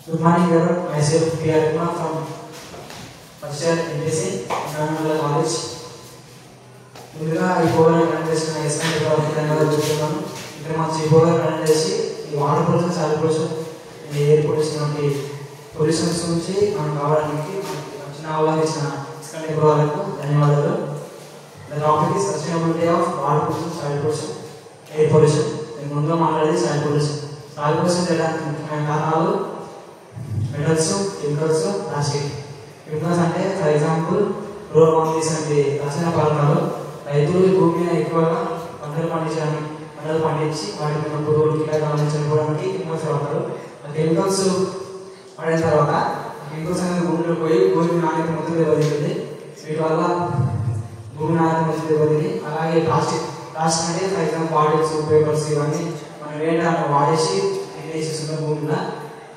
Good morning, everyone. Myself P.R. Kumar from first year MPC Environmental College. ముందుగా ఈ program run చేసిన SMD గారికి ధన్యవాదాలు చెప్తున్నాను. ఇక్కడ మాకు ఈ ప్రోగ్రామ్ రన్ చేసి ఈ water pollution, soil pollution, air pollution వంటి పొల్యూషన్స్ నుంచి మనం కావడానికి చిన్న అవగాహన ఇచ్చిన ఎస్ఎండి గారికి ధన్యవాదాలు. The topic is sustainability of water pollution, soil pollution, air pollution. నేను ముందుగా మాట్లాడేది సాయిల్ పొల్యూషన్. సాయిల్ పొల్యూషన్ చేయడానికి ముఖ్యమైన కారణాలు మెటల్స్, కెమికల్స్, ప్లాస్టిక్. కెమికల్స్ అంటే ఫర్ ఎగ్జాంపుల్ క్లోరోఫార్మ్స్ వంటి రసాయన పదార్థాలు. రైతులు ఈ భూమి మీద ఎక్కువగా పంటలు పండించి వాటి మీద పురుగులు, కీటకాలను చనిపోవడానికి కెమికల్స్ వాడతారు. ఆ కెమికల్స్ వాడిన తర్వాత కెమికల్స్ అనేది భూమిలో పోయి భూమి నాణ్యత మొత్తం దెబ్బతింటుంది. వీటి వల్ల భూమి నాణ్యత మొత్తం దెబ్బతింది. అలాగే ప్లాస్టిక్ అంటే ఫర్ ఎగ్జాంపుల్ బాటిల్స్, పేపర్స్ ఇవన్నీ మనం వేయడానికి వాడేసి వేసేస్తున్నాం భూమిలో.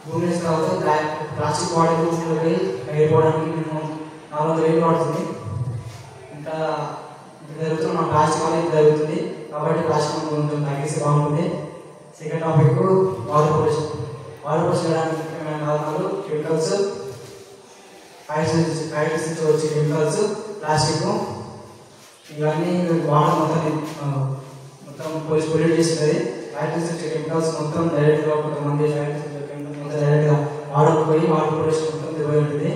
భూమి వేసిన తర్వాత ప్లాస్టిక్ బాటిల్ భూమిలోకి వేయడానికి మేము 400 ఏళ్ళు పడుతుంది. ఇంకా జరుగుతుంది మన ప్లాస్టిక్ అనేది జరుగుతుంది. కాబట్టి ప్లాస్టిక్ కొంచెం తగ్గిస్తే బాగుంటుంది. Second topic water pollution. Water pollution చేయడానికి ముఖ్యమైన కారణాలు కెమికల్స్, ఫ్యాక్టరీస్ నుంచి వచ్చే కెమికల్స్, ప్లాస్టిక్. ఇవన్నీ వాటర్ మొత్తం పొల్యూట్ చేస్తుంది. ఫ్యాక్టరీస్ వచ్చే కెమికల్స్ మొత్తం డైరెక్ట్గా కొంతమంది డైరెక్ట్గా వాటర్ పోయి వాటర్ పొల్యూషన్ మొత్తం దెబ్బతింటుంది.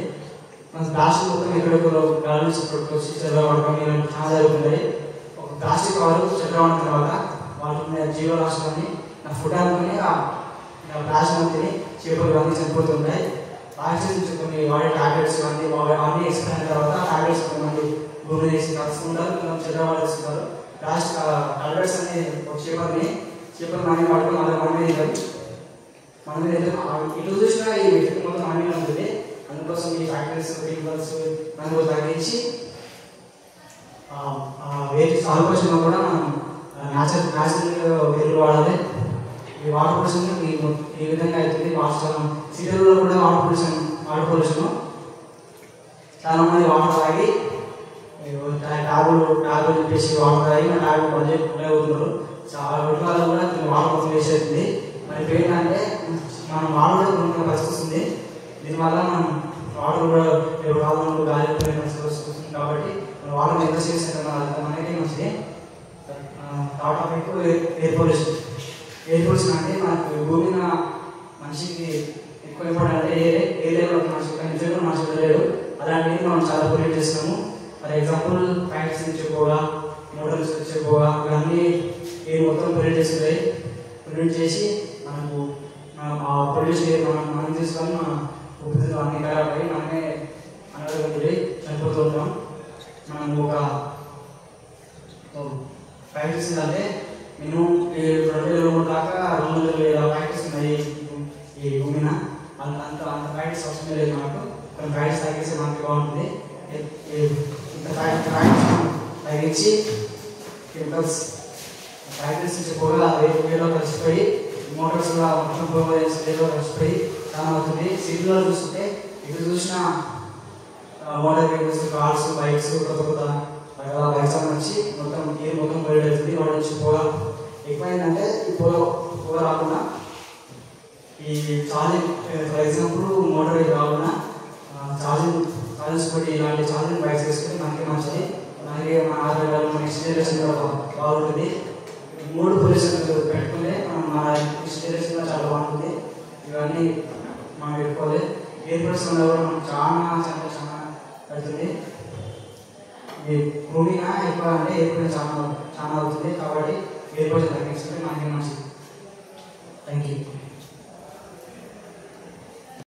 మన ప్లాస్టిక్ మొత్తం ఎక్కడెక్కడ గాలి వచ్చి చెల్లవడడం ఇలాంటి చాలా జరుగుతుంటాయి. ఒక ప్లాస్టిక్ కవర్ చెల్లవడిన తర్వాత వాటి జీవరాశులన్నీ ఫుడ్ అనుకుని ప్లాస్టిక్ తిని చేపలు ఇవన్నీ చనిపోతుంటాయి. ప్లాస్టిక్ నుంచి కొన్ని వాడే టాబ్లెట్స్ ఇవన్నీ అన్నీ ఎక్స్పైర్ అయిన తర్వాత టాబ్లెట్స్ కొంతమంది భూమి తీసి కలుసుకుంటారు, కొంతమంది చెల్లవాడేస్తున్నారు. ప్లాస్టిక్ టాబ్లెట్స్ అన్ని చేపలు మనం వాడుకొని మన మీద ఇటు చూసినా ఈ వ్యక్తి మొత్తం అన్నీ ఉంటుంది. అందుకోసం ఈ ఫ్యాక్టరీస్, కెమికల్స్ దాన్ని తగ్గించి వేటి సాల్వ్ పొల్యూషన్ కూడా మనం న్యాచురల్ ఎరువులు వాడాలి. ఈ వాటర్ పొల్యూషన్ ఈ విధంగా అవుతుంది. సిటీలో కూడా వాటర్ పొల్యూషన్ చాలా మంది వాటర్ తాగి ట్యాబులు చెప్పేసి వాటర్ తాగి ట్యాబులు బడ్జెట్ అవుతున్నారు. చాలా విధాలు కూడా వాటర్ మొత్తం వేసేస్తుంది. మరి ఏంటంటే మనం వాటర్ కూడా కొన్ని పరిస్థితి వస్తుంది. దీనివల్ల మనం వాటర్ కూడా కాలంలో గాలి వస్తుంది. కాబట్టి మనం వాటర్ ఎంత చేస్తే మనకి మంచిది. Third topic air pollution. Air pollution అంటే మనకు భూమి మీద మనిషికి ఎక్కువ ఇంపార్టెంట్ అంటే ఏరియాలో మనిషి వెళ్ళలేడు. అలాంటివి మనం చాలా పొల్యూట్ చేస్తున్నాము. ఫర్ ఎగ్జాంపుల్ ఫ్యాక్టరీస్ నుంచి పోగా, మోటార్స్ నుంచి పోగా ఇవన్నీ ఎయిర్ మొత్తం పొల్యూట్ చేస్తున్నాయి. పొల్యూట్ చేసి మనకు పొల్యూషన్ మనం తీసుకొని మన ఊపిరితిత్తులు అన్ని ఖరాబ్ అయ్యి మనమే అనారోగ్యంతో చనిపోతూ ఉంటాం. మనం ఒక ఫ్యాక్టరీస్ అంటే మినిమం 2023 దాకా 200 ఫ్యాక్టరీస్ ఉన్నాయి ఈ భూమిన. అంత ఫ్యాక్టరీస్ అవసరం లేదు మనకు. కొన్ని ఫ్యాక్టరీస్ తగ్గిస్తే మనకి బాగుంటుంది. ఇంత ఫ్యాక్టరీస్ తగ్గించి కెమికల్స్ ఫ్యాక్టరీస్ నుంచి పోగా వేలో కలిసిపోయి మోటార్స్ కూడా మొత్తం వేలో కలిసిపోయి చాలా అవుతుంది. సిటీలో చూస్తుంటే ఇక్కడ చూసిన మోటార్ వెహికల్స్, కార్స్, బైక్స్, కొత్త బైక్స్ వచ్చి మొత్తం ఎయిర్ మొత్తం పొల్యూట్ అవుతుంది. వాటి నుంచి పొగ ఎక్కువైందంటే ఈ పొగ రాకుండా ఈ charging for example motor vehicle కాకుండా ఛార్జింగ్ స్కూటీ ఇలాంటి ఛార్జింగ్ బైక్స్ వేసుకుంటే మనకి మంచిది. అలాగే మన ఆరోగ్యాలు మన నెక్స్ట్ జనరేషన్ కూడా బాగుంటుంది. 3 పొల్యూషన్ పెట్టుకుంటే మన నెక్స్ట్ జనరేషన్ చాలా బాగుంటుంది. ఇవన్నీ మనం పెట్టుకోవాలి. ఎయిర్ పొల్యూషన్ వల్ల కూడా మనకు చాలా అవుతుంది. ఈ భూమిగా ఎక్కువ అంటే ఎయిర్ పొల్యూషన్ చాలా అవుతుంది. కాబట్టి ఎయిర్ పొల్యూషన్ తగ్గించుకుంటే మనకి మంచిది.